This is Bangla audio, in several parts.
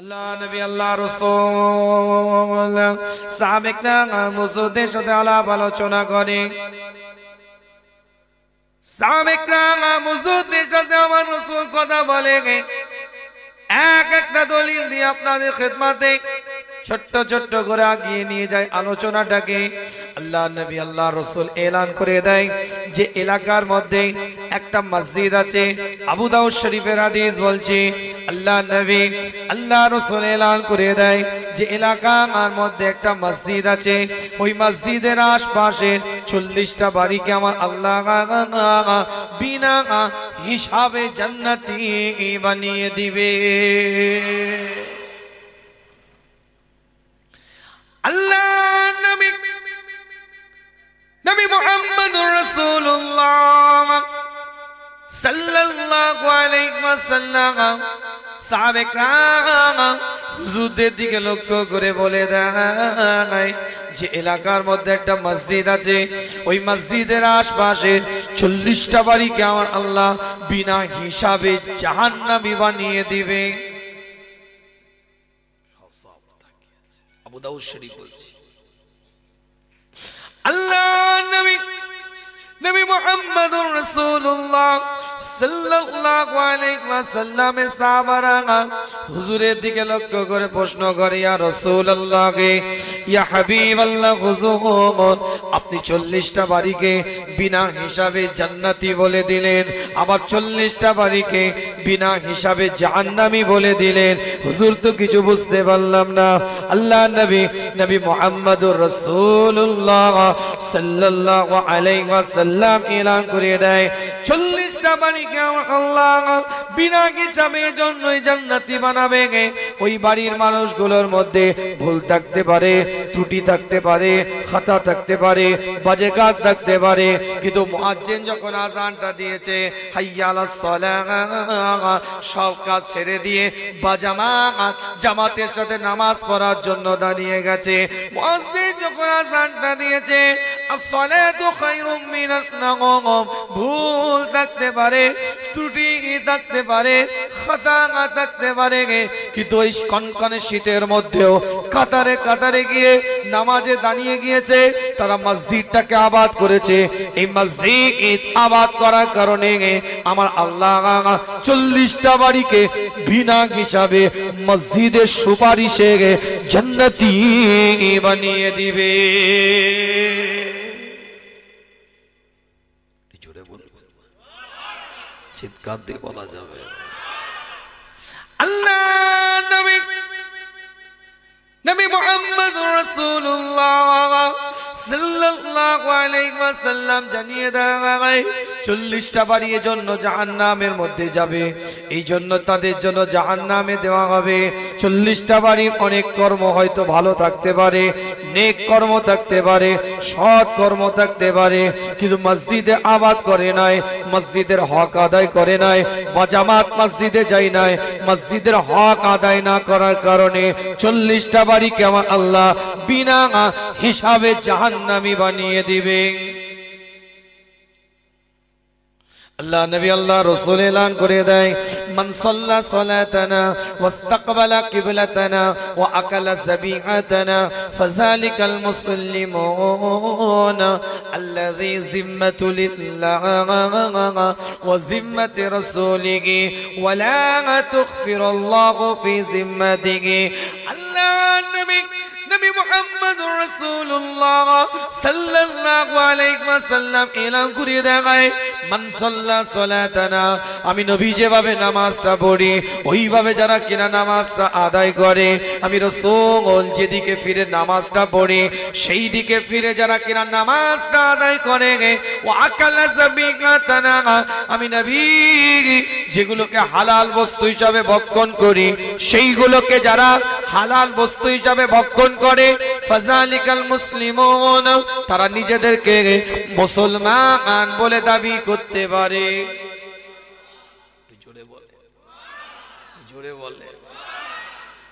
আল্লাহ নবী আল্লাহ রাসূল সাহাবায়ে মুসুদের সাথে আলাপ আলোচনা করে। সাহাবায়ে মুসুদের সাথে আমার রাসূল কথা বলে, এক একটা দলিল দিয়ে আপনাদের খেদমতে ছোট্ট ছোট্ট করে আগিয়ে নিয়ে যায় আলোচনাটাকে। আল্লাহ নবী আল্লাহ রাসূল এলান করে দেয় যে এলাকার মধ্যে একটা মসজিদ আছে। আবু দাউদ শরীফের হাদিস বলছে, আল্লাহ নবী আল্লাহ রাসূল এলান করে দেয় যে এলাকার মধ্যে একটা মসজিদ আছে, ওই মসজিদের আশপাশে 40টা বাড়িকে আমার আল্লাহ বিনা হিসাবে জান্নাতি বানিয়ে দিবে। আল্লাহ নবী নবী মুহাম্মদুর রাসূলুল্লাহ সাল্লাল্লাহু আলাইহি ওয়াসাল্লাম সাহাবে کرام হুজুরদের দিকে লক্ষ্য করে বলে দেয় যে এলাকার মধ্যে একটা মসজিদ আছে, ওই মসজিদের আশপাশে 40টা বাড়িকে আমার আল্লাহ বিনা হিসাবে জাহান্নামী বানিয়ে দিবে। আবু দাউদ শরীফ বলছে, আল্লাহ নবী নবী মুহাম্মদুর রাসূলুল্লাহ সাল্লাল্লাহু আলাইহি ওয়াসাল্লামের সাহাবারা হুজুরের দিকে লক্ষ্য করে প্রশ্ন করে, ইয়া রাসূলুল্লাহ ইয়া হাবিবাল্লাহ হুজুর, আপনি 40টা বাড়িকে বিনা হিসাবে জান্নাতি বলে দিলেন, আবার 40টা বাড়িকে বিনা হিসাবে জাহান্নামী বলে দিলেন, হুজুর তো কিছু বুঝতে পারলাম না। আল্লাহ নবী নবী মুহাম্মদুর রাসূলুল্লাহ সাল্লাল্লাহু আলাইহি ওয়াসাল্লাম এলান করে দেয় 40টা বাড়িকে আল্লাহ বিনা হিসাবে জন্যই জান্নাতি বানাবে। ওই বাড়ির মানুষগুলোর মধ্যে ভুল থাকতে পারে, ত্রুটি থাকতে পারে, খাতা থাকতে পারে, বাজে কাজ থাকতে পারে, কিন্তু মুয়াজ্জিন যখন আযানটা দিয়েছে হাইয়া আলাস সালাহ, সব কাজ ছেড়ে দিয়ে বাজামাত জামাতের সাথে নামাজ পড়ার জন্য দাঁড়িয়ে গেছে। মুয়াজ্জিন যখন আযানটা দিয়েছে আসসালাতু খায়রুম মিনান নাওম, ভুল থাকতে পারে, ত্রুটি থাকতে পারে, খাতা থাকতে পারে, কিন্তু ওই কনকনে শীতের মধ্যেও কাতারে কাতারে গিয়ে নামাজে দাঁড়িয়ে গিয়েছে। তারা মসজিদটাকে আবাদ করেছে। এই মসজিদ আবাদ করার কারণে আমার আল্লাহ 40টা বাড়িকে বিনা হিসাবে মসজিদের সুপারিশে জান্নাতি বানিয়ে দিবে। চিৎকার দিয়ে বলা যাবে, আল্লাহ নবী নবী মুহাম্মদুর রাসূলুল্লাহ সাল্লাল্লাহু আলাইহি ওয়াসাল্লাম জানিয়ে দেয় 40টা বাড়ির জন্য জাহান্নামের মধ্যে যাবে, এই জন্য তাদের জন্য জাহান্নামে দেওয়া হবে। 40টা বাড়ির অনেক কর্ম হয়তো ভালো থাকতে পারে, নেক কর্ম থাকতে পারে, সৎ কর্ম থাকতে পারে, কিন্তু মসজিদে আবাদ করে নাই, মসজিদের হক আদায় করে নাই, জামাত মসজিদে যায় নাই, মসজিদের হক আদায় না করার কারণে 40টা বাড়িকে আমার আল্লাহ বিনা হিসাবে জাহান্নামী বানিয়ে দিবে। আল্লাহ নবী আল্লাহ রাসূল এলান করে দেয়, মান সাল্লা সালাতানা ওয়াস্তাকবালা কিবলাতানা ওয়া আকালা যাবিহাতানা ফাযালিকাল মুসলিমুন আল্লাযী জিম্মাতু লিল্লাহ ওয়া জিম্মাতি রাসূলিহি ওয়া লা তুগফিরুল্লাহু ফি জিম্মাতিহি। আল্লাহ নবী নবী মুহাম্মদুর রাসূলুল্লাহ সাল্লাল্লাহু আলাইহি ওয়াসাল্লাম এলান করে দেয়, মান সাল্লা সালাতানা, আমি নবী যেভাবে নামাজটা পড়ি ওইভাবে যারা কিনা নামাজটা আদায় করে, আমি রাসূল যেদিকে ফিরে নামাজটা পড়ি সেই দিকে ফিরে যারা কিনা নামাজটা আদায় করে, ওয়া আকালা যাবিহাতানা, আমি নবী যেগুলোকে হালাল বস্তু হিসাবে ভক্ষণ করি সেইগুলোকে যারা হালাল বস্তু হিসাবে ভক্ষণ করে, ফাযালিকাল মুসলিমুন, তারা নিজেদেরকে মুসলমান বলে দাবি করতে পারে। জোরে বলে, জোরে বলে।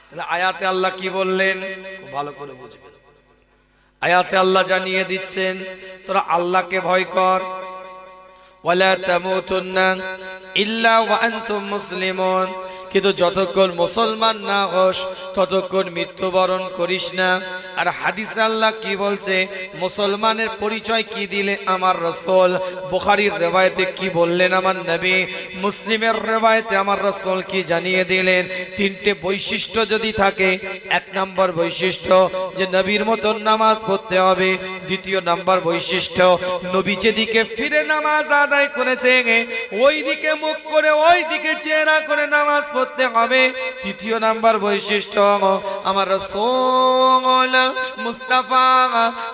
তাহলে আয়াতে আল্লাহ কি বললেন খুব ভালো করে বুঝবেন। আয়াতে আল্লাহ জানিয়ে দিচ্ছেন তোরা আল্লাহকে ভয় কর, ওয়ালা তামুতুন্না ইল্লা ওয়া আনতুম মুসলিমুন, কিন্তু যতক্ষণ মুসলমান না হোস ততক্ষণ মৃত্যুবরণ করিস না। আর হাদিসে আল্লাহ কি বলছে, মুসলমানের পরিচয় কি দিলে আমার রাসূল, বুখারীর riwayate কি বললেন আমার নবী, মুসলিমের riwayate আমার রাসূল কি জানিয়ে দিলেন, তিনটে বৈশিষ্ট্য যদি থাকে, এক নম্বর বৈশিষ্ট্য যে নবীর মতন নামাজ পড়তে হবে, দ্বিতীয় নাম্বার বৈশিষ্ট্য নবী যেদিকে ফিরে নামাজ আদায় করেছে ওই দিকে মুখ করে ওই দিকে চেহারা করে নামাজ পড়তে হবে, তৃতীয় নাম্বার বৈশিষ্ট্য আমার রাসূল মুস্তাফা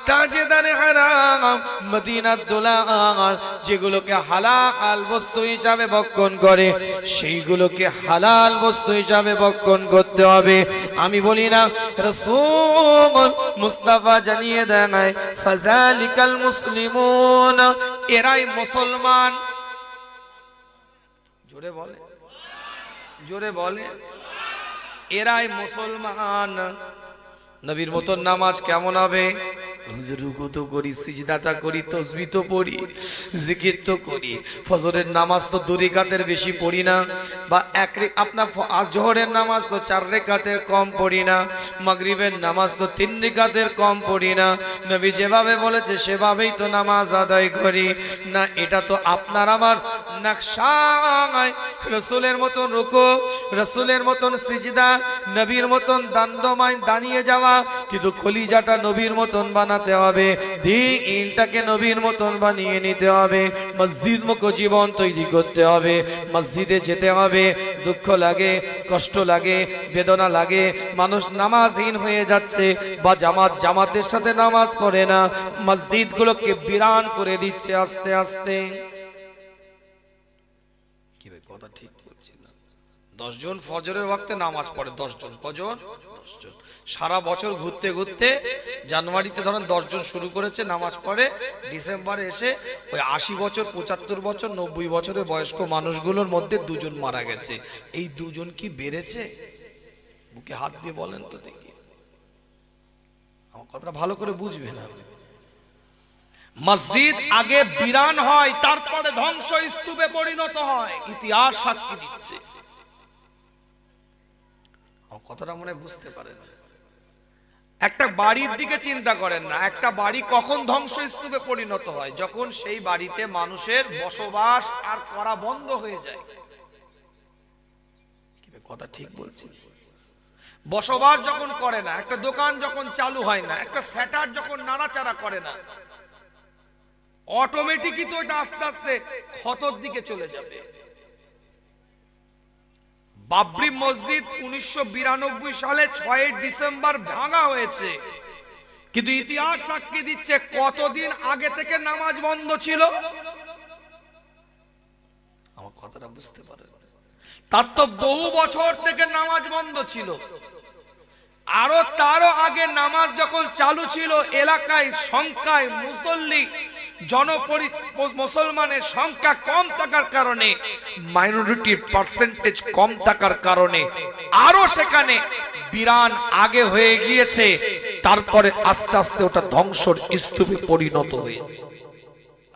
তাজদার হারাম মদিনার দুলাল যেগুলোকে হালাল বস্তু হিসাবে ভক্ষণ করে সেইগুলোকে হালাল বস্তু হিসাবে ভক্ষণ করতে হবে। আমি বলি না, রাসূল মুস্তাফা জানিয়ে দেয় ফাযালিকাল মুসলিমুন, এরাই মুসলমান। জোরে বলে, জোরে বলে, এরাই মুসলমান। নবীর মতন নামাজ কেমন হবে? রুকু তো করি, সিজদাটা করি, তাসবিহ তো পড়ি, জিকির তো করি, ফজরের নামাজ তো 2 রাকাতের বেশি পড়ি না, বা আপনার জোহরের নামাজ তো 4 রাকাতের কম পড়ি না, মাগরিবের নামাজ তো 3 রাকাতের কম পড়ি না। নবী যেভাবে বলেছে সেভাবেই তো নামাজ আদায় করি না। এটা তো আপনার আমার নকশায় রাসূলের মতন রুকু, রাসূলের মতন সিজদা, নবীর মতন দণ্ডমায় দাঁড়িয়ে যাওয়া, কিন্তু কলিজাটা নবীর মতন বানাতে হবে, দিনটাকে নবীর মতন বানিয়ে নিতে হবে, মসজিদ মুখো জীবন তৈরি করতে হবে, মসজিদে যেতে হবে। দুঃখ লাগে, কষ্ট লাগে, বেদনা লাগে, মানুষ নামাজহীন হয়ে যাচ্ছে, বা জামাতের সাথে নামাজ পড়ে না, মসজিদগুলোকে বিরান করে দিচ্ছে আস্তে আস্তে। কি ভাই কথা ঠিক বলছি না? 10 জন ফজরের ওয়াক্তে নামাজ পড়ে, 10 জন, কজন? 10 জন। সারা বছর ঘুরতে ঘুরতে জানুয়ারিতে ধরেন 10 জন শুরু করেছে নামাজ পড়ে, ডিসেম্বরে এসে ওই 80 বছর, 75 বছর, 90 বছরের বয়স্ক মানুষগুলোর মধ্যে 2 জন মারা গেছে। এই 2 জন কি বেড়েছে? বুকে হাত দিয়ে বলেন তো দেখি, আমার কথাটা ভালো করে বুঝবেন আপনি। মসজিদ আগে বিরান হয়, তারপরে ধ্বংস স্তূপে পরিণত হয়, ইতিহাস সাক্ষী দিচ্ছে। আমার কথাটা মনে বুঝতে পারেন? একটা বাড়ির দিকে চিন্তা করেন না, একটা বাড়ি কখন ধ্বংসস্তূপে পরিণত হয়? যখন সেই বাড়িতে মানুষের বসবাস আর করা বন্ধ হয়ে যায়। কি কথা ঠিক বলছি? বসবাস যখন করে না, একটা দোকান যখন চালু হয় না, একটা সেটার যখন নাড়াচাড়া করে না, অটোমেটিকই তো এটা আস্তে আস্তে ক্ষতর দিকে চলে যাবে। বাবরি মসজিদ 1992 সালে 6 ডিসেম্বর ভাঙা হয়েছে, কিন্তু ইতিহাস সাক্ষী দিচ্ছে কতদিন আগে থেকে নামাজ বন্ধ ছিল। আমার কথাটা বুঝতে পারেন? তার তো বহু বছর থেকে নামাজ বন্ধ ছিল। তারও আগে নামাজ যখন চালু ছিল, এলাকায় সংখ্যায় মুসল্লি মুসলমানের সংখ্যা কম থাকার কারণে, মাইনরিটির পার্সেন্টেজ কম থাকার কারণে আরো সেখানে বিরান আগে হয়ে গিয়েছে। তারপরে আস্তে আস্তে ওটা ধ্বংসর স্তূপে পরিণত হয়েছে,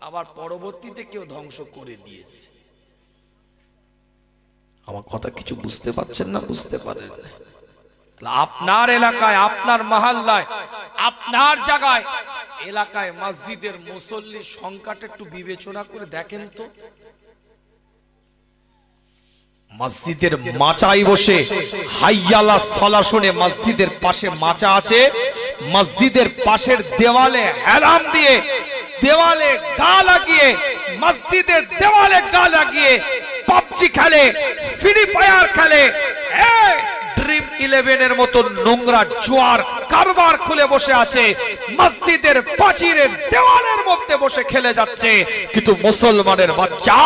আবার পরবর্তীতে কেউ ধ্বংস করে দিয়েছে। আমার কথা কিছু বুঝতে পারছেন না? বুঝতে পারেন? আপনার এলাকায়, আপনার মহল্লায়, আপনার জায়গায়, এলাকায় মসজিদের মুসল্লির সংখ্যাটা একটু বিবেচনা করে দেখেন তো। মসজিদের মাচায় বসে হাইয়ালা সালাহ শুনে, মসজিদের পাশে মাচা আছে, মসজিদের পাশের দেওয়ালে হেলান দিয়ে, দেওয়ালে গা লাগিয়ে, মসজিদের দেওয়ালে গা লাগিয়ে পাবজি খেলে, ফ্রি ফায়ার খেলে, ড্রিম 11 এর মতো নোংরা জুয়ার কারবার খুলে বসে আছে, মসজিদের প্রাচীরের দেওয়ালের মধ্যে বসে খেলে যাচ্ছে, কিন্তু মুসলমানের বাচ্চা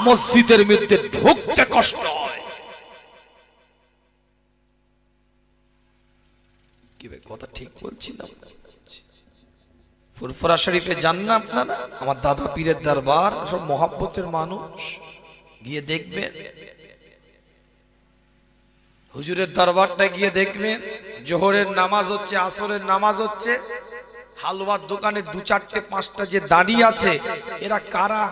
মসজিদের মধ্যে ঢুকতে কষ্ট হয়। কি ভাই কথা ঠিক বলছি না? ফুরফুরা শরীফে যান না আপনারা? আমার দাদা পীরের দরবার, সব মহব্বতের মানুষ, গিয়ে দেখবেন। হুজুরের দরবারটা গিয়ে দেখবেন, জোহরের নামাজ হচ্ছে, আসরের নামাজ হচ্ছে, হালুয়ার দোকানে 2, 4, 5টা যে দাঁড়িয়ে আছে, এরা কারা?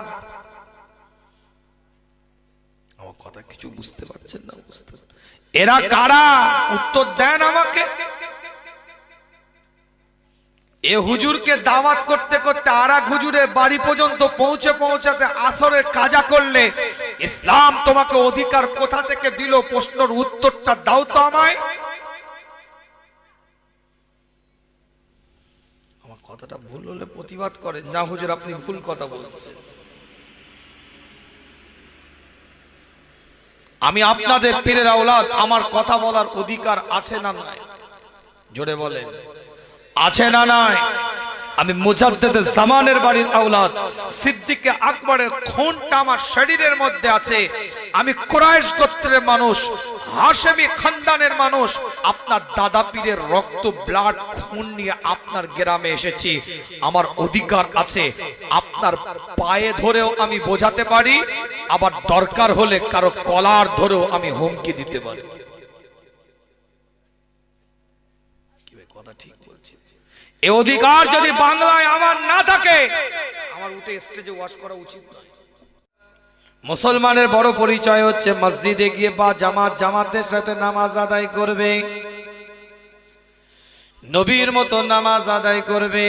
কথা কিছু বুঝতে পারছেন না? এরা কারা? উত্তর দেন আমাকে। এ হুজুরকে দাওয়াত করতে করতে আরেক হুজুরের বাড়ি পর্যন্ত পৌঁছাতে আসরের কাজা করলে ইসলাম তোমাকে অধিকার কোথা থেকে দিল? প্রশ্নের উত্তরটা দাও তো আমায়। আমার কথাটা ভুল হলে প্রতিবাদ করেন, না হুজুর আপনি ভুল কথা বলছেন। আমি আপনাদের পীরের আওলাদ, আমার কথা বলার অধিকার আছে না নাই? জোরে বলেন, আছে না নাই? আমি মুজাদ্দিদে জামানের বাড়ির আওলাদ, সিদ্দিকে আকবরের খুনটা আমার শরীরের মধ্যে আছে। আমি কুরাইশ গোত্রের মানুষ, হাশেমি খানদানের মানুষ। আপনার দাদা পীরের রক্ত ব্লাড খুন নিয়ে আপনার গ্রামে এসেছি। আমার অধিকার আছে। আপনার পায়ে ধরেও আমি বোঝাতে পারি, আবার দরকার হলে কারো কলার ধরেও আমি হুমকি দিতে পারি। কি কথা ঠিক বলছি? এই অধিকার যদি বাংলায় আমার না থাকে, আমার উঠে স্টেজে ওয়াজ করা উচিত নয়। মুসলমানের বড় পরিচয় হচ্ছে মসজিদে গিয়ে বা জামাতের সাথে নামাজ আদায় করবে, নবীর মতো নামাজ আদায় করবে।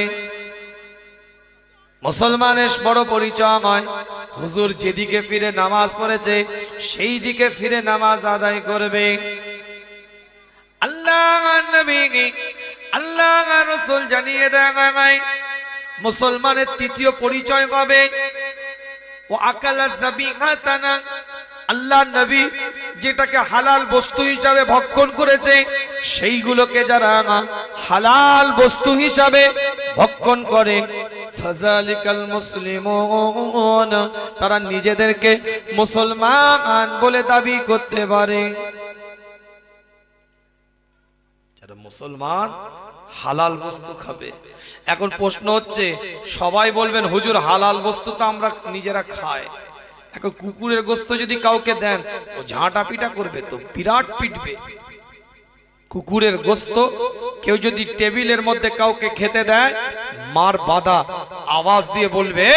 মুসলমানের বড় পরিচয় হয় হুজুর যেদিকে ফিরে নামাজ পড়েছে সেই দিকে ফিরে নামাজ আদায় করবে। আল্লাহ নবী আল্লাহ রাসূল জানিয়ে দেয় মুসলমানের তৃতীয় পরিচয় হবে ও আকালা যাবিহাতানা। আল্লাহ নবী যেটাকে হালাল বস্তু হিসাবে ভক্ষণ করেছে সেইগুলোকে যারা হালাল বস্তু হিসাবে ভক্ষণ করে, ফাযালিকাল মুসলিমুন, তারা নিজেদেরকে মুসলমান বলে দাবি করতে পারে। যারা মুসলমান হালাল বস্তু খাবে। এখন প্রশ্ন হচ্ছে, সবাই বলবেন হুজুর হালাল বস্তু তো আমরা নিজেরা খাই। এখন কুকুরের গোশত যদি কাউকে দেন ও ঝাঁটা পিটা করবে, তো বিরাট পিটবে। কুকুরের গোশত কেউ যদি টেবিলের মধ্যে কাউকে খেতে দেয়, মার বাদা আওয়াজ দিয়ে বলবে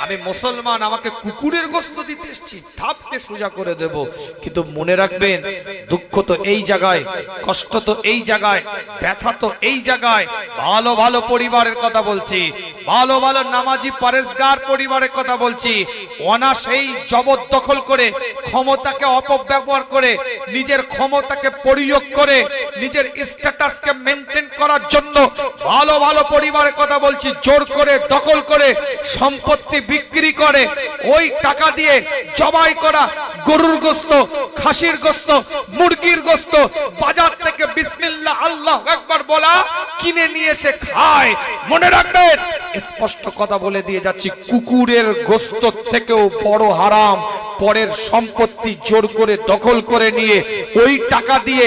আমি মুসলমান, আমাকে কুকুরের গোশত দিতে এসেছি, থাপকে সোজা করে দেব। কিন্তু মনে রাখবেন, দুঃখ তো এই জায়গায়, কষ্ট তো এই জায়গায়, ব্যথা তো এই জায়গায়। ভালো ভালো পরিবারের কথা বলছি, ভালো ভালো নামাজি পরেশগার পরিবারের কথা বলছি। অনাসেই জবরদখল করে, ক্ষমতাকে অপব্যবহার করে, নিজের ক্ষমতাকে প্রয়োগ করে, নিজের স্ট্যাটাসকে মেনটেন করার জন্য ভালো ভালো পরিবারের কথা বলছি, জোর করে দখল করে সম্পত্তি বিক্রি করে ওই টাকা দিয়ে জবাই করা গরুর গোশত, খাসির গোশত, মুরগির গোশত বাজার থেকে বিসমিল্লাহ আল্লাহু আকবার বলা কিনে নিয়ে এসে খায়। মনে রাখবেন, স্পষ্ট কথা বলে দিয়ে যাচ্ছি, কুকুরের গোশত থেকেও বড় হারাম পরের সম্পত্তি জোর করে দখল করে নিয়ে ওই টাকা দিয়ে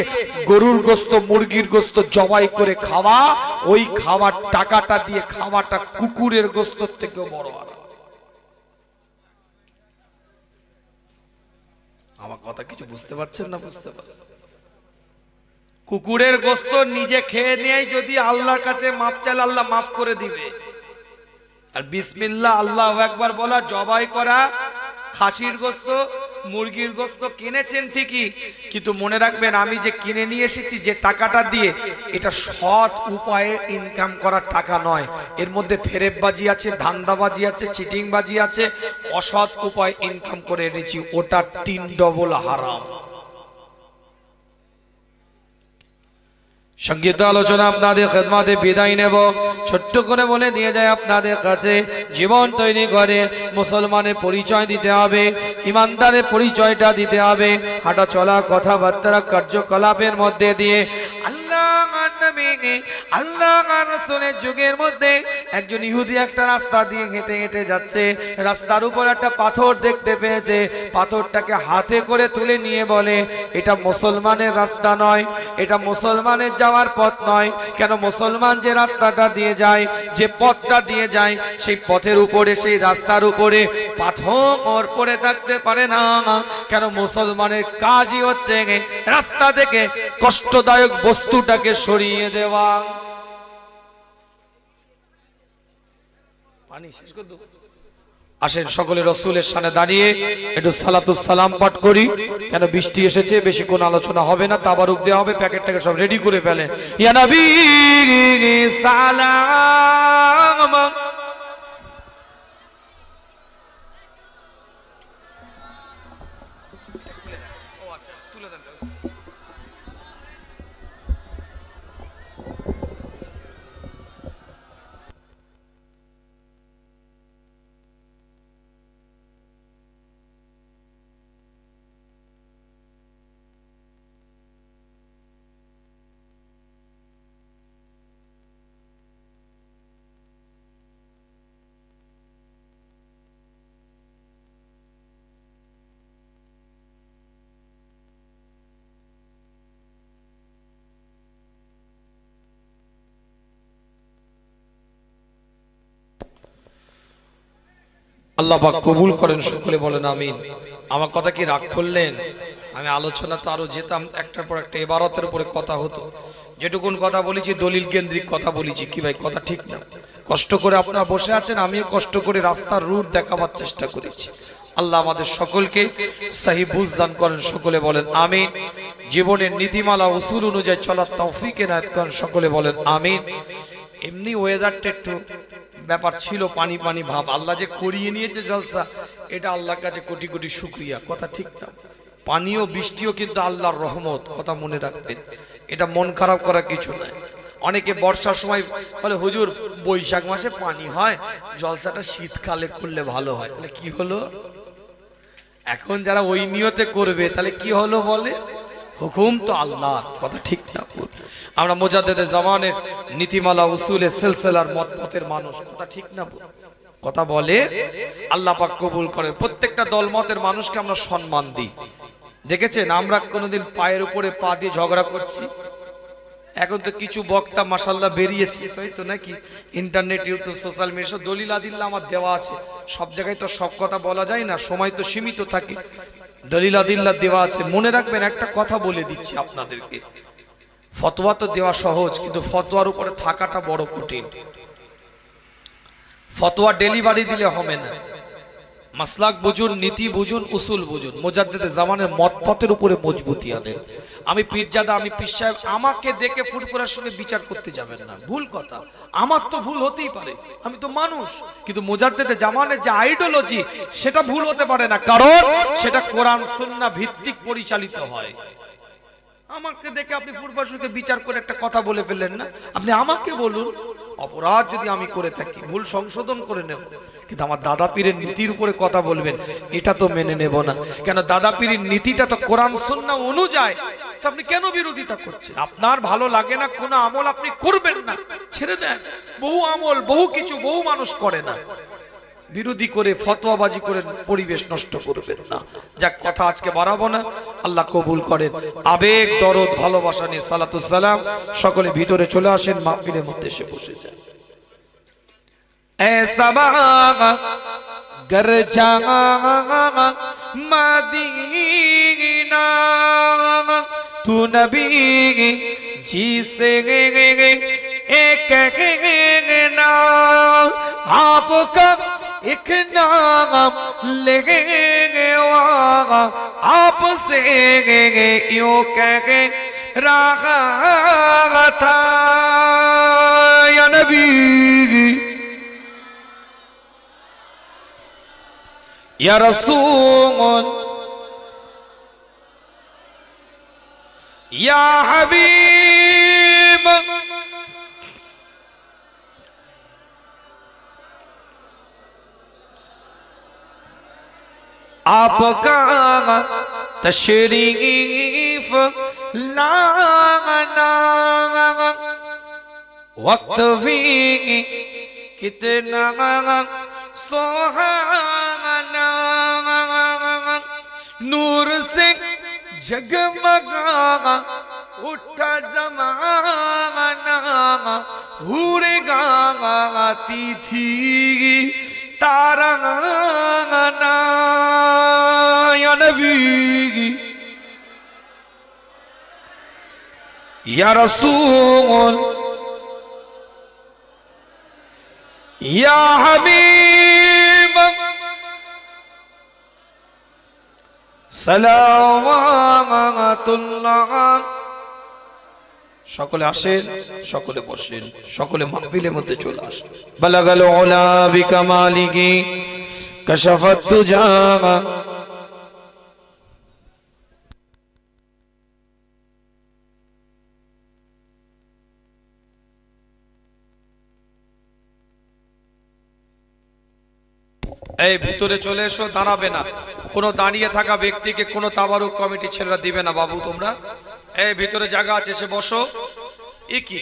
গরুর গোশত, মুরগির গোশত জবাই করে খাওয়া। ওই খাওয়ার টাকাটা দিয়ে খাওয়াটা কুকুরের গোশত থেকেও বড় হারাম। আমার কথা কিছু বুঝতে পারছেন না? বুঝতে পারছেন? কুকুরের গোশত নিজে খেয়ে নিয়ে যদি আল্লাহর কাছে মাপ চাইলে আল্লাহ মাফ করে দিবে। আর বিসমিল্লাহ আল্লাহু আকবার বলা, জবাই করা খাসির গোশত, মুরগির গোশত কিনেছেন ঠিকই, কিন্তু মনে রাখবেন আমি যে কিনে নিয়ে এসেছি যে টাকাটা দিয়ে, এটা সৎ উপায়ে ইনকাম করার টাকা নয়। এর মধ্যে ফেরেববাজি আছে, ধান্দাবাজি আছে, চিটিংবাজি আছে। অসৎ উপায়ে ইনকাম করে এনেছি, ওটা 3 ডবল হারাম। সংগীত আলোচনা আপনাদের খেদমতে বিদায় নেব। ছোট্ট করে বলে দিয়ে যায় আপনাদের কাছে, জীবন তৈরি করে মুসলমানের পরিচয় দিতে হবে, ইমানদারের পরিচয়টা দিতে হবে। হাঁটা চলা, কথাবার্তা, কার্যকলাপের মধ্যে দিয়ে আল্লাহ রাসূলের যুগের মধ্যে একজন ইহুদি একটা রাস্তা দিয়ে হেঁটে হেঁটে যাচ্ছে। রাস্তার উপর একটা পাথর দেখতে পেয়েছে, পাথরটাকে হাতে করে তুলে নিয়ে বলে এটা মুসলমানের রাস্তা নয়, এটা মুসলমানের যাওয়ার পথ নয়। কেন? মুসলমান যে রাস্তাটা দিয়ে যায়, যে পথটা দিয়ে যায়, সেই পথের উপরে, সেই রাস্তার উপরে পাথর পড়ে থাকতে পারে না। কেন? মুসলমানের কাজই হচ্ছে রাস্তা থেকে কষ্টদায়ক বস্তুটাকে সরিয়ে দেওয়া। পানি শেষ করে দেব। আসেন সকলে রাসূলের সামনে দাঁড়িয়ে একটু সালাতুস সালাম পাঠ করি। কেন বৃষ্টি এসেছে, বেশি কোন আলোচনা হবে না, তাবারুক দেওয়া হবে, প্যাকেটটাকে সব রেডি করে ফেলেন। ইয়া নবী সালাম। আল্লাহ পাক কবুল করেন, সকলে বলেন আমিন। আমার কথা কি রাগ করলেন? আমি আলোচনা তো আরো যেতাম, একটার পর একটা ইবারতের উপরে কথা হতো। যেটুকুন কথা বলেছি দলিল কেন্দ্রিক কথা বলেছি, কি ভাই কথা ঠিক না? কষ্ট করে আপনারা বসে আছেন, আমিও কষ্ট করে রাস্তার রুট দেখাবার চেষ্টা করেছি। আল্লাহ আমাদের সকলকে সহি বুঝ দান করেন, সকলে বলেন আমিন। জীবনের নীতিমালা উসুল অনুযায়ী চলার তৌফিক এনায়েত করেন, সকলে বলেন আমিন। এমনি ওয়েদারটা একটু ব্যাপার ছিল, পানি পানি ভাব, আল্লাহ যে করিয়ে নিয়েছে জলসা, এটা আল্লাহর কাছে কোটি কোটি শুকরিয়া, কথা ঠিক না? পানিও বৃষ্টিও কিন্তু আল্লাহর রহমত, কথা মনে রাখবেন, এটা মন খারাপ করা কিছু নয়। অনেকে বর্ষার সময় বলে হুজুর বৈশাখ মাসে পানি হয়, জলসাটা শীতকালে করলে ভালো হয়। তাহলে কি হলো? এখন যারা ওই নিয়তে করবে তাহলে কি হলো বলে? হুকুম তো আল্লাহর, কথা ঠিক না? আমরা মুজাদ্দিদে জামানের নীতিমালা উসুলে সিলসিলার মতপথের মানুষ, কথা ঠিক না? কথা বলে আল্লাহ পাক কবুল করেন। প্রত্যেকটা দলমতের মানুষকে আমরা সম্মান দিই। দেখেছেন আমরা কোনোদিন পায়ের উপরে পা দিয়ে ঝগড়া করছি? এখন তো কিছু বক্তা মাশাআল্লাহ বেরিয়েছে, তাই তো নাকি? ইন্টারনেট, ইউটিউব, সোশ্যাল মিডিয়া দলিল আদিল্লা আমার দেওয়া আছে। সব জায়গায় তো সব কথা বলা যায় না, সময় তো সীমিত থাকে। দলিল আদিল্লা দেওয়া আছে। মনে রাখবেন, একটা কথা বলে দিচ্ছি আপনাদেরকে, ফতোয়া তো দেওয়া সহজ, কিন্তু ফতোয়ার উপরে থাকাটা বড় কঠিন। ফতোয়া ডেলিভারি দিলে হবে না, মাসলাক বুঝুন, নীতি বুঝুন, উসুল বুঝুন, মুজাদ্দিদে জামানের মতপথের উপরে মজবুতি আনেন। আমি পীরজাদা, আমি পীর সাহেব, আমাকে দেখে ফুরফুরার সঙ্গে বিচার করতে যাবেন না, ভুল কথা। আমার তো ভুল হতেই পারে, আমি তো মানুষ, কিন্তু মুজাদ্দিদে জামানের যে আইডিওলজি সেটা ভুল হতে পারে না, কারণ সেটা কোরআন সুন্নাহ ভিত্তিক পরিচালিত হয়। আমাকে দেখে আপনি ফুরফুরার সঙ্গে বিচার করে একটা কথা বলে ফেললেন না, আপনি আমাকে বলুন, অপরাধ যদি আমি করে থাকি ভুল সংশোধন করে নেব, কিন্তু আমার দাদা পীরের নীতির উপরে কথা বলবেন এটা তো মেনে নেব না। কেন? দাদা পীরের নীতিটা তো কোরআন সুন্নাহ অনুযায়ী, তো আপনি কেন বিরোধিতা করছেন? আপনার ভালো লাগে না কোন আমল আপনি করবেন না, ছেড়ে দেন। বহু আমল, বহু কিছু, বহু মানুষ করে না। বিরোধী করে ফতোয়াবাজি করে পরিবেশ নষ্ট করবেন না। যাক, কথা আজকে বাড়াবো না, আল্লাহ কবুল করেন। আবেগ, দরদ, ভালোবাসা নিয়ে সালাতুস সালাম। সকলে ভিতরে চলে আসেন, মাহফিলের মধ্যে এসে বসে যান। ऐसा गर जा मदीना तू नबी जी से एक नाम, आपका एक नाम लेंगे आपसे यूं कह रहा था या नबी या रसूल या हबीब। आपका तशरीफ लाना वक्त भी कितना सुहाना, नूर से जगमगा उठा जमाना, हूरे गाती थी ताराना या नबी या रसूल या हबीब। সালাওয়াতুল্লাহ। সকলে আসেন, সকলে বসেন, সকলে মাহফিলের মধ্যে চলে আসেন। বালাগাল উলা বিকামালিহি কাশাফাত তুজা। এই ভিতরে চলে এসো, দাঁড়াবে না। কোনো দাঁড়িয়ে থাকা ব্যক্তিকে কোনো তাবারুক কমিটি ছেলেরা দিবে না বাবু। তোমরা এই ভিতরে জায়গা আছে, এসে বসো। কি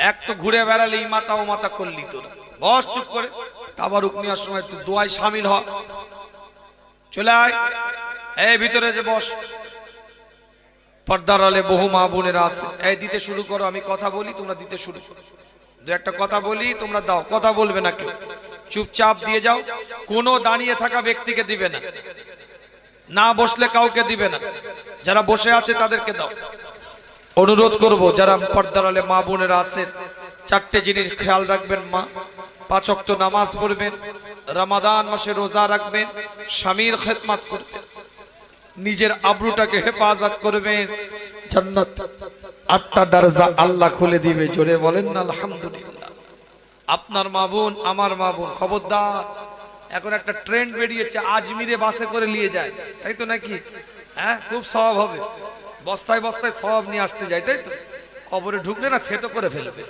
এক তো ঘুরে বেড়ালে ই মাথা ও মাথা করলি, তোর বস চুপ করে। তাবারুক নেওয়ার সময় তুই দোয়ায় শামিল হ। চলে আয়, এই ভিতরে যে বস। পর্দার আলে বহু মা বোনেরা আছে। এই দিতে শুরু করো, আমি কথা বলি তোমরা দিতে শুরু করো। দু একটা কথা বলি, তোমরা দাও। কথা বলবে না কেউ, চুপচাপ দিয়ে যাও। কোনো দাঁড়িয়ে থাকা ব্যক্তিকে দিবে না, না বসলে কাউকে দিবে না। যারা বসে আছে তাদেরকে দাও। অনুরোধ করব যারা পর্দার আলে মা বোনেরা আছেন, চারটে জিনিস খেয়াল রাখবেন। মা 5 ওয়াক্ত নামাজ পড়বেন, রমাদান মাসে রোজা রাখবেন, স্বামীর খেদমত করবেন, নিজের আবরুটাকে হেফাজত করবেন। জান্নাত 8টা দরজা আল্লাহ খুলে দিবে। জোরে বলেন না আলহামদুলিল্লাহ। আপনার মা বোন, আমার মা বোন, খবরদার। এখন একটা ট্রেন্ড বেরিয়েছে, আজমিরে বাসে করে নিয়ে যায়, তাই তো নাকি? হ্যাঁ, খুব সওয়াব হবে। বস্তায় বস্তায় সওয়াব নিয়ে আসতে যায়, তাই তো? কবরে ঢুকলে না থেতো করে ফেলবে।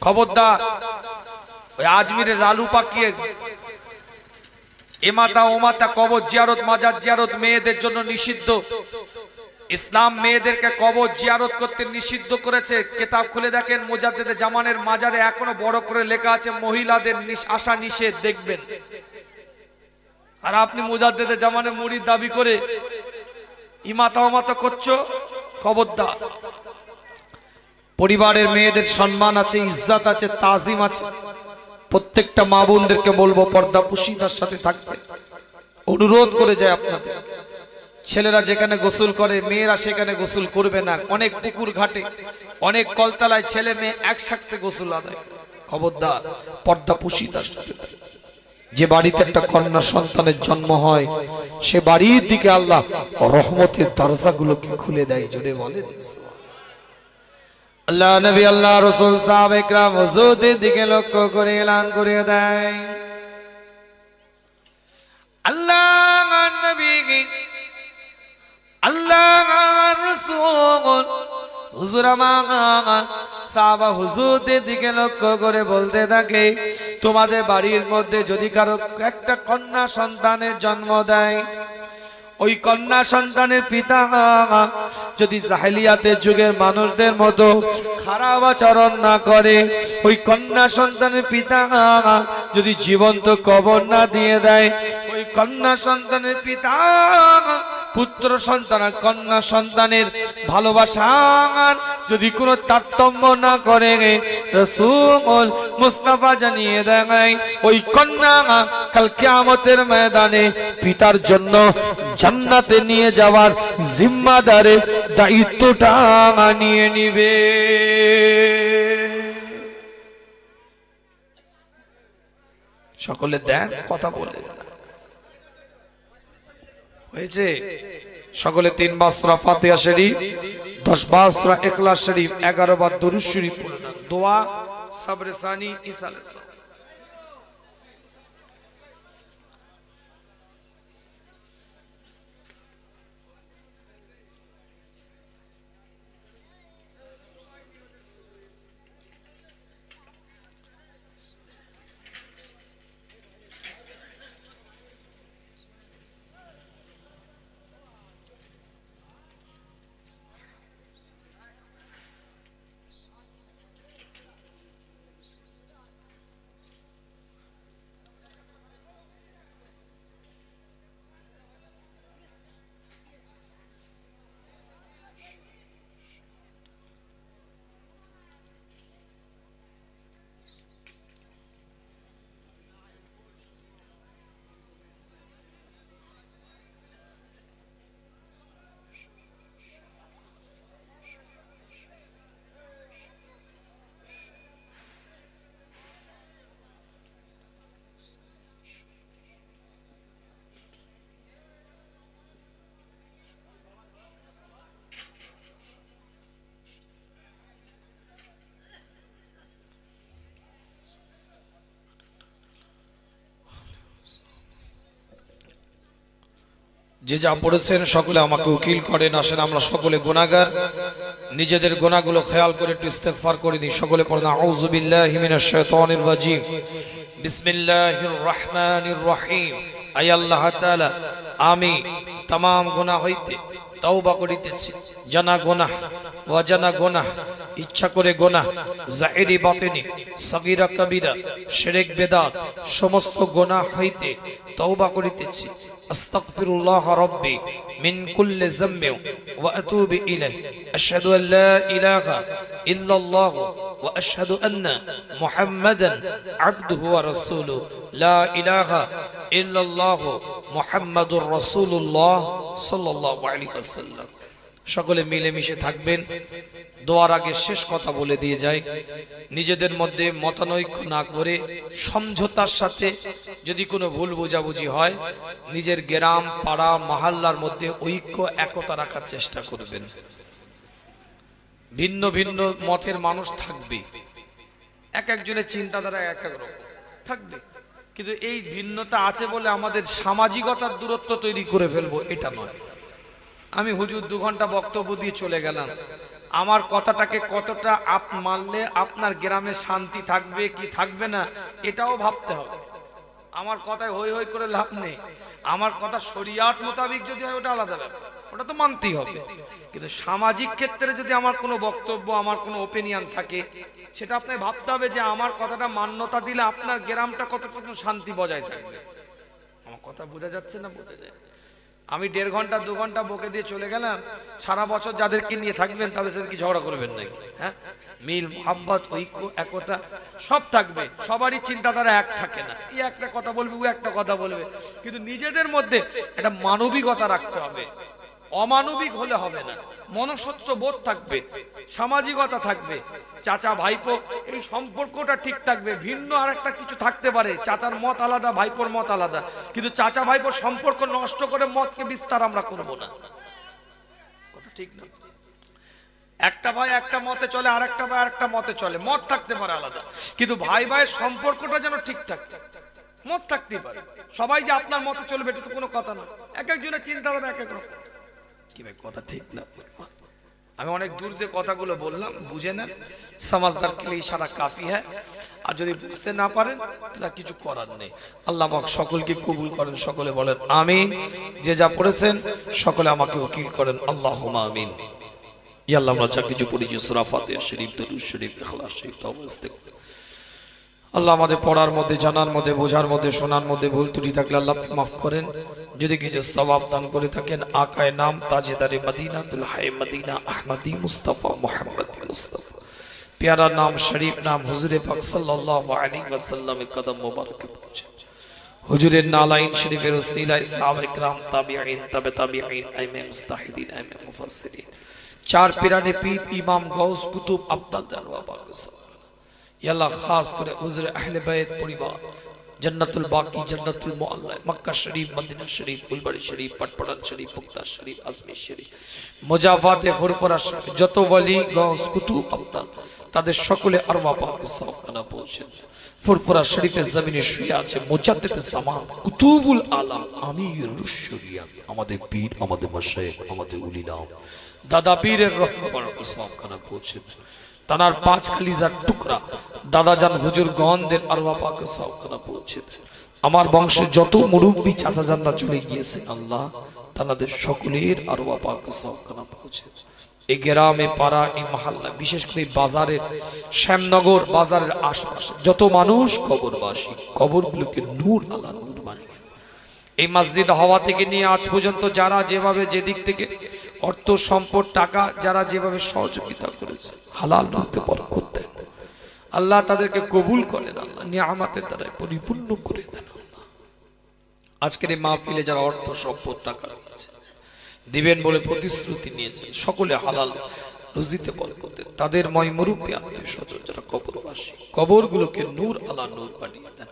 খবরদার। ওই আজমিরের লালু পাকিয়ে এমাতা ওমাতা কবর জিয়ারত, মাজার জিয়ারত মেয়েদের জন্য নিষিদ্ধ। ইসলাম মেয়েদেরকে কবর জিয়ারত করতে নিষিদ্ধ করেছে। কিতাব খুলে দেখেন, মুজাদ্দিদে জামানের মাজারে এখনো বড় করে লেখা আছে মহিলাদের আসা নিষেধ, দেখবেন। আর আপনি মুজাদ্দিদে জামানের মুরিদ দাবি করে ইমাতা ওমাতা করছো, খবরদার। পরিবারের মেয়েদের সম্মান আছে, ইজ্জত আছে, তাজিম আছে। প্রত্যেকটা মা বোনদেরকে বলবো পর্দা পুশিদার সাথে থাকবে। অনুরোধ করে যায় আপনাদের। ছেলেরা যেখানে গোসল করে, মেয়েরা সেখানে গোসল করবে না। অনেক পুকুর ঘাটে, অনেক কলতলায় ছেলে মেয়ে একসাথে গোসল আদায়। খবরদার, পর্দা পুশিদার সাথে। যে বাড়িতে একটা কন্যা সন্তানের জন্ম হয়, সে বাড়ির দিকে আল্লাহ রহমতের দরজাগুলোকে খুলে দেয়। জোরে বলেন আল্লাহ নবী, আল্লাহ রাসূল সাহাবা ইকরাম হুজুরদের দিকে লক্ষ্য করে এলান করে দেয়, আল্লাহ নবী, আল্লাহ রাসূল। হুজুর আমার সাহাবা হুজুরদের দিকে লক্ষ্য করে বলতে থাকে, তোমাদের বাড়ির মধ্যে যদি কারো একটা কন্যা সন্তানের জন্ম দেয়, ওই কন্যা সন্তানের পিতা যদি জাহেলিয়াতের যুগের মানুষদের মতো খারাপ আচরণ না করে, ওই কন্যা সন্তানের পিতা যদি জীবন্ত কবর না দিয়ে দেয়, ওই কন্যা সন্তানের পিতা পুত্র সন্তান কন্যা সন্তানের ভালোবাসার যদি কোনো তারতম্য না করে, রাসূল মুস্তাফা জানিয়ে দেয়, ওই কন্যা কাল কিয়ামতের ময়দানে পিতার জন্য জান্নাতে নিয়ে যাওয়ার জিম্মাদারের দায়িত্বটা নিয়ে নিবে। সকলে দেন, কথা বলে হয়েছে। সকলে 3 বার সূরা ফাতিহা শরীফ, 10 বার সূরা ইখলাস শরীফ, 11 বার দরুদ শরীফ পড়ুন। দোয়া সবরে সানি ঈসা আলাইহিস সালাম। যে যা পড়েছেন সকলে আমাকে উকিল করেন। আসেন আমরা সকলে গুনাহগার, নিজেদের গুনাহগুলো খেয়াল করে একটু ইস্তেগফার করে দিই। সকলে পড়েন আউযু বিল্লাহি মিনাশ শাইতানির রাজিম, বিসমিল্লাহির রহমানির রহিম। আয় আল্লাহ তাআলা, আমি तमाम গুনাহ হইতে তওবা করিতেছি, জানা গুনাহ অজানা গুনাহ, ইচ্ছা করে গুনাহ, জাহিরি বাতিনি, সগীরা কবিরা, শিরক বেদাত সমস্ত গুনাহ হইতে তওবা করিতেছি। আস্তাগফিরুল্লাহ রাব্বি মিন কুল্লি যামবি ওয়া আতুবু ইলাইহি। আশহাদু আল লা ইলাহা ইল্লাল্লাহ ওয়া আশহাদু আন্না মুহাম্মাদান আবদুহু ওয়া রাসূলুহু। লা ইলাহা ইল্লাল্লাহ মুহাম্মাদুর রাসূলুল্লাহ সাল্লাল্লাহু আলাইহি ওয়াসাল্লাম। সকলে মিলেমিশে থাকবেন। দোয়ার আগে শেষ কথা বলে দিয়ে যায়, নিজেদের মধ্যে মতানৈক্য না করে সমঝোতার সাথে যদি কোনো ভুল বোঝাবুঝি হয়, নিজের গ্রাম পাড়া মহল্লার মধ্যে ঐক্য একতা রাখার চেষ্টা করবেন। ভিন্ন ভিন্ন মতের মানুষ থাকবে, এক একজনের চিন্তাধারা এক এক রকম থাকবে, কিন্তু এই ভিন্নতা আছে বলে আমাদের সামাজিকতার দূরত্ব তৈরি করে ফেলবো এটা নয়। আমি হুজুর 2 ঘন্টা বক্তব্য দিয়ে চলে গেলাম, আমার কথাটাকে কতটা মানলে আপনার গ্রামে শান্তি থাকবে কি থাকবে না এটাও ভাবতে হবে। আমার কথায় হই হই করে লাভ নেই। আমার কথা শরিয়াত মোতাবিক যদি হয় ওটা আলাদা ব্যাপার, ওটা তো মানতেই হবে। কিন্তু সামাজিক ক্ষেত্রে যদি আমার কোনো বক্তব্য, আমার কোনো ওপিনিয়ন থাকে, সেটা আপনাকে ভাবতে হবে যে আমার কথাটা মান্যতা দিলে আপনার গ্রামটা কতটুকু শান্তি বজায় থাকবে। আমার কথা বোঝা যাচ্ছে না? বোঝা যায়। আমি 1.5 ঘন্টা 2 ঘন্টা বকে দিয়ে চলে গেলাম, সারা বছর যাদেরকে নিয়ে থাকবেন তাদের সাথে কি ঝগড়া করবেন নাকি? হ্যাঁ, মিল মোহাম্মত ঐক্য একতা সব থাকবে, সবারই চিন্তাধারা এক থাকে না। এই একটা কথা বলবে, ও একটা কথা বলবে, কিন্তু নিজেদের মধ্যে একটা মানবিকতা রাখতে হবে। অমানবিক হলে হবে না, মনুষ্যত্ব বোধ থাকবে, সামাজিকতা থাকবে। চাচা ভাইপো এই সম্পর্কটা ঠিক থাকবে। ভিন্ন আর একটা কিছু থাকতে পারে, চাচার মত আলাদা, ভাইপোর মত আলাদা, কিন্তু চাচা ভাইপোর সম্পর্ক নষ্ট করে মতকে বিস্তার আমরা করব না। কথা ঠিক না? একটা ভাই একটা মতে চলে, আর একটা ভাই আরেকটা মতে চলে, মত থাকতে পারে আলাদা, কিন্তু ভাই ভাইয়ের সম্পর্কটা যেন ঠিক থাকে। মত থাকতেই পারে, সবাই যে আপনার মতে চলবে এটা তো কোনো কথা না। এক একজনের চিন্তাধারা এক এক রকম। কি ভাই কথা ঠিক না? আমি অনেক দূর দিয়ে কথাগুলো বললাম, বুঝে নেন। সমাজদার কে লিয়ে ইশারা কাফি হ্যায়। আর যদি বুঝতে না পারেন তাহলে কিছু করার নেই। আল্লাহ পাক সকলকে কবুল করেন। সকলে বলেন আমিন। যে যা পড়েছেন সকলে আমাকে উকিল করেন। আল্লাহুম্মা আমিন। ইয়া আল্লাহ, আমরা যা কিছু পড়েছি সূরা ফাতিহা শরীফ, দরুদ শরীফ, ইখলাস শরীফ, তাওবা ইস্তিগফার, আল্লাহ আমাদের পড়ার মধ্যে, জানার মধ্যে, বোঝার মধ্যে, শোনার মধ্যে ভুল ত্রুটি থাকলে আল্লাহ মাফ করেন। যদি কিছু সওয়াব দান করে থাকেন, আকায়ে নাম তাজেদারে মদিনাতুল হাই মদিনা আহমদি মুস্তাফা মুহাম্মদ মুস্তাফা প্যারা নাম শরীফ নাম হুজুরে পাক সাল্লাল্লাহু আলাইহি ওয়াসাল্লামের কদম মোবারকে পৌঁছে, হুজুরের নালাইন শরীফের ওসিলায় সাহাবায়ে کرام, তাবিঈন, তাবে তাবিঈন, আইমে মুস্তাহিদিন, আইমে মুফাসসিরিন, চার পিরানে পীর, ইমাম, গাউস, কুতুব, আব্দাল জারওয়া পাক या अल्लाह खास करे हुजूर अहले बैत परिवार, जन्नतुल बाकी, जन्नतुल मुअल्ला, मक्का शरीफ, मदीना शरीफ, फुलबाड़ी शरीफ, पटपड़न शरीफ, मुक्ता शरीफ, आजमी शरीफ, मुजाफाते फुरफुरा शरीफ, যত ওয়ালি গাউস কুতুব আব্দাল তাদের সকলে আরওয়াহ পাক সাফখানা পৌঁছে। ফুরফুরা শরীফের জমিনে শুয়ে আছে মুজাদ্দিদে জামান কুতুবুল আলাম আমিরুশ শরিয়াত, আমাদের পীর, আমাদের মাশায়েখ, আমাদের উলিলাম, দাদা পীরের রহমত পাক সাফখানা পৌঁছে। তানার 5 কলিজার টুকরা দাদা জান হুজুর গণদের আরওয়াহ পাক সাফখানা পৌঁছে। আমার বংশের যত মুরব্বি চাচা জানরা চলে গিয়েছে আল্লাহ তাদের সকলের আরওয়াহ পাক সাফখানা পৌঁছে। এই গ্রামে পাড়া, এই মহল্লা, বিশেষ করে বাজারের শ্যামনগর বাজারের আশপাশে যত মানুষ কবরবাসী, কবরগুলোকে নূর আলা নূর বানিয়ে, এই মসজিদ হওয়া থেকে নিয়ে আজ পর্যন্ত যারা যেভাবে যেদিক থেকে অর্থ সম্পদ টাকা যারা যেভাবে সহযোগিতা করেছে, হালাল রাস্তে বরকত দেন আল্লাহ, তাদেরকে কবুল করেন আল্লাহ, নিয়ামতের দ্বারা পরিপূর্ণ করে দেন আল্লাহ। আজকের এই মাহফিলে যারা অর্থ সম্পদ টাকা দিয়েছে, দিবেন বলে প্রতিশ্রুতি নিয়েছে, সকলে হালাল রুজিতে বরকত দেন। তাদের ময় মুরব্বী আত্মীয় স্বজন যারা কবরবাসী, কবরগুলোকে নূর আলা নূর বানিয়ে দেন।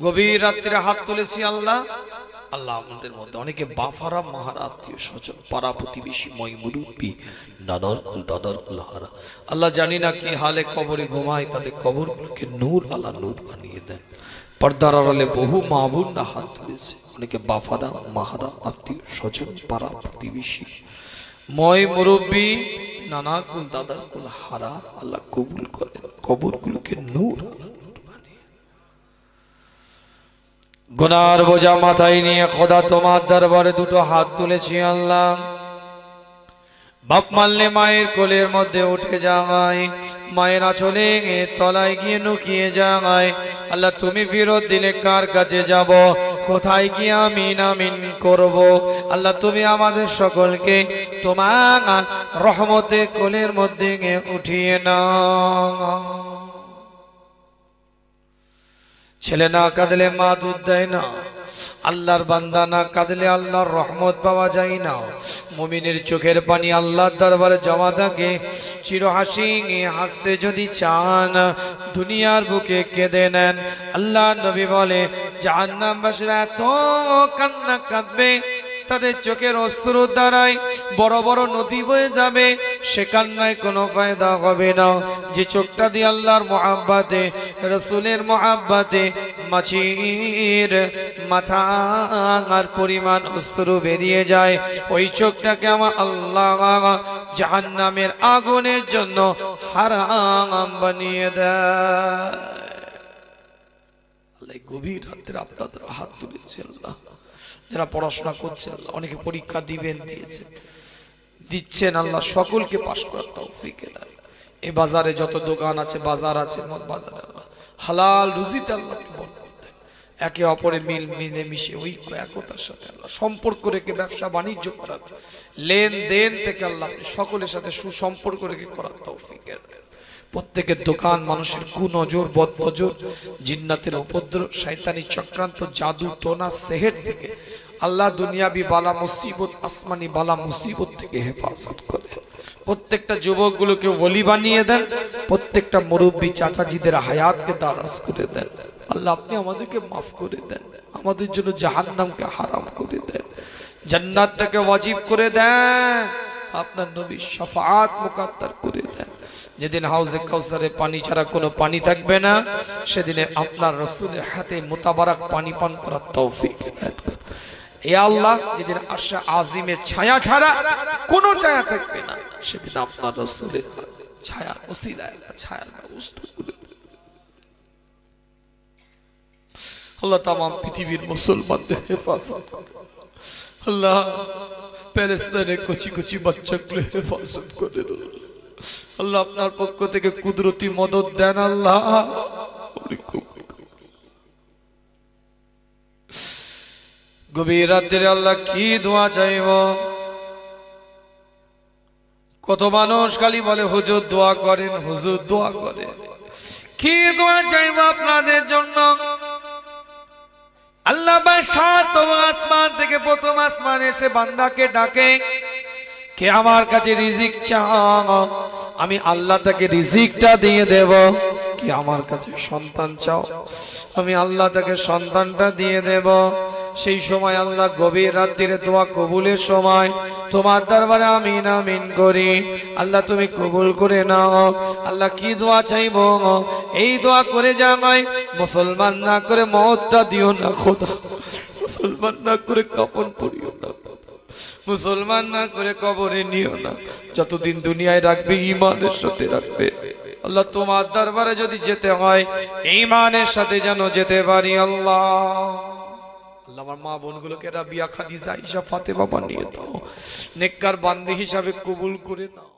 গভীর রাত্রে হাত তুলেছি আল্লাহ, আল্লাহ আমাদের মধ্যে অনেকে বাফারা মাহারা আত্মীয় স্বজন, পাড়া প্রতিবেশী, ময় মুরব্বী, নানার কুল দাদার কুল হারা আল্লাহ জানি না কি হালে কবরে ঘুমায়, তাদের কবরগুলোকে নূর আলা নূর বানিয়ে দেন। পর্দার আড়ালে বহু মা বোনরা হাত তুলেছে, অনেকে বাফারা মাহারা আত্মীয় স্বজন পাড়া প্রতিবেশী ময় মুরব্বী নানা কুল দাদার কুল হারা আল্লাহ কবুল করেন, কবরগুলোকে নূর গুনার বোঝা মাথায় নিয়ে খোদা তোমার দরবারে দুটো হাত তুলেছি আল্লাহ। বাপ মারলে মায়ের কোলের মধ্যে উঠে যায়, মায়ের আঁচলে তলায় গিয়ে নুকিয়ে যায়। আল্লাহ তুমি ফেরত দিলে কার কাছে যাব, কোথায় গিয়ে আমিন আমিন করব। আল্লাহ তুমি আমাদের সকলকে তোমার রহমতে কোলের মধ্যে উঠিয়ে নাও। ছেলে না কাঁদলে মা দুধ দেয় না, আল্লাহর বান্দা না কাঁদলে আল্লাহর রহমত পাওয়া যায় না। মুমিনের চোখের পানি আল্লাহর দরবারে জমা থাকে। চির হাসি হাসতে যদি চান দুনিয়ার বুকে কেঁদে নেন। আল্লাহ নবী বলে জাহান্নামবাসীরা এত কান্না কাঁদবে, তাদের চোখের অশ্রু দ্বারাই বড় বড় নদী বয়ে যাবে, সে কান্নায় কোনো ফায়দা হবে না। যে চোখটা দিয়ে আল্লাহর মুহাব্বতে রাসূলের মুহাব্বতে মাছির মাথার পরিমাণ অশ্রু বেরিয়ে যায়, ওই চোখটাকে আমার আল্লাহ জাহান্নামের আগুনের জন্য হারাম বানিয়ে দেয়। আল্লাহ গভীর রাতে আপনাদের হাত তুলেছে আল্লাহ। যারা পড়াশোনা করছে আল্লাহ, অনেকে পরীক্ষা দিবেন দিচ্ছেন আল্লাহ, সকলকে পাশ করার তৌফিক দেন। এই বাজারে যত দোকান আছে, বাজার আছে, বাজারে আল্লাহ হালাল রুজিতে আল্লাহ বরকত দেন। একে অপরে মিলে মিশে ঐক্য একতার সাথে আল্লাহ সম্পর্ক রেখে ব্যবসা বাণিজ্য করার, লেনদেন থেকে আল্লাহ সকলের সাথে সুসম্পর্ক রেখে করার তৌফিক দেন। প্রত্যেকের দোকান মানুষের কুনজর বদনজর জিন্নাতের উপদ্রব শয়তানি চক্রান্ত জাদু টোনা সেহের থেকে আল্লাহ দুনিয়াবি বালা মুসিবত আসমানি বালা মুসিবত থেকে হেফাজত করেন। প্রত্যেকটা যুবকগুলোকে ওলি বানিয়ে দেন, প্রত্যেকটা মুরব্বী চাচাজিদের হায়াতকে দারাজ করে দেন। আল্লাহ আপনি আমাদেরকে মাফ করে দেন, আমাদের জন্য জাহান্নামকে হারাম করে দেন, জান্নাতটাকে ওয়াজিব করে দেন, আপনার নবীর শাফাআত মুকাদ্দার করে দেন। যেদিন হাউজে কাউসারে পানি ছাড়া কোনো পানি থাকবে না, সেদিনে আপনার রাসূলের হাতে মুতাবারাক পানি পান করার তৌফিক দান করুন। হে আল্লাহ, যেদিন আরশে আজিমের ছায়া ছাড়া কোনো ছায়া থাকবে না, সেদিন আপনার রাসূলের ছায়া ওসিলায় ছায়ার ব্যবস্থা করুন। আল্লাহ তামাম পৃথিবীর মুসলমানদের হেফাজত করুন। আল্লাহ প্যালেস্তাইনের কচি কচি বাচ্চাগুলো হেফাজত করেন। আল্লাহ আপনার পক্ষ থেকে কুদরতি মদদ দেন। আল্লাহ গভীর রাত্রে আল্লাহ কি দোয়া চাইব। কত মানুষ খালি বলে হুজুর দোয়া করেন, হুজুর দোয়া করেন। কি দোয়া চাইব আপনাদের জন্য? আল্লাহ সাতম আসমান থেকে প্রথম আসমান এসে বান্দাকে ডাকে, কে আমার কাছে রিজিক চাও, আমি আল্লাহ তাকে রিজিকটা দিয়ে দেব। কি আমার কাছে সন্তান চাও, আমি আল্লাহ তাকে সন্তানটা দিয়ে দেব। সেই সময় আল্লাহ গভীর রাত্রিরে দোয়া কবুলের সময় তোমার দরবারে আমিন আমিন করি। আল্লাহ তুমি কবুল করে নাও। আল্লাহ কি দোয়া চাইব? এই দোয়া করে জামাই মুসলমান না করে মওতটা দিও না খোদা, মুসলমান না করে কাফন পরিও না, মুসলমান না করে কবরে নিও না। যতদিন দুনিয়ায় রাখবে ঈমানের সাথে রাখবে। আল্লাহ তোমার দরবারে যদি যেতে হয় ঈমানের সাথে যেন যেতে পারি। আল্লাহ আল্লাহ আমার মা বোনগুলোকে রাবিয়া খাদিজা আয়েশা ফাতেমা বানিয়ে দাও, নেককার বান্দি হিসাবে কবুল করে নাও।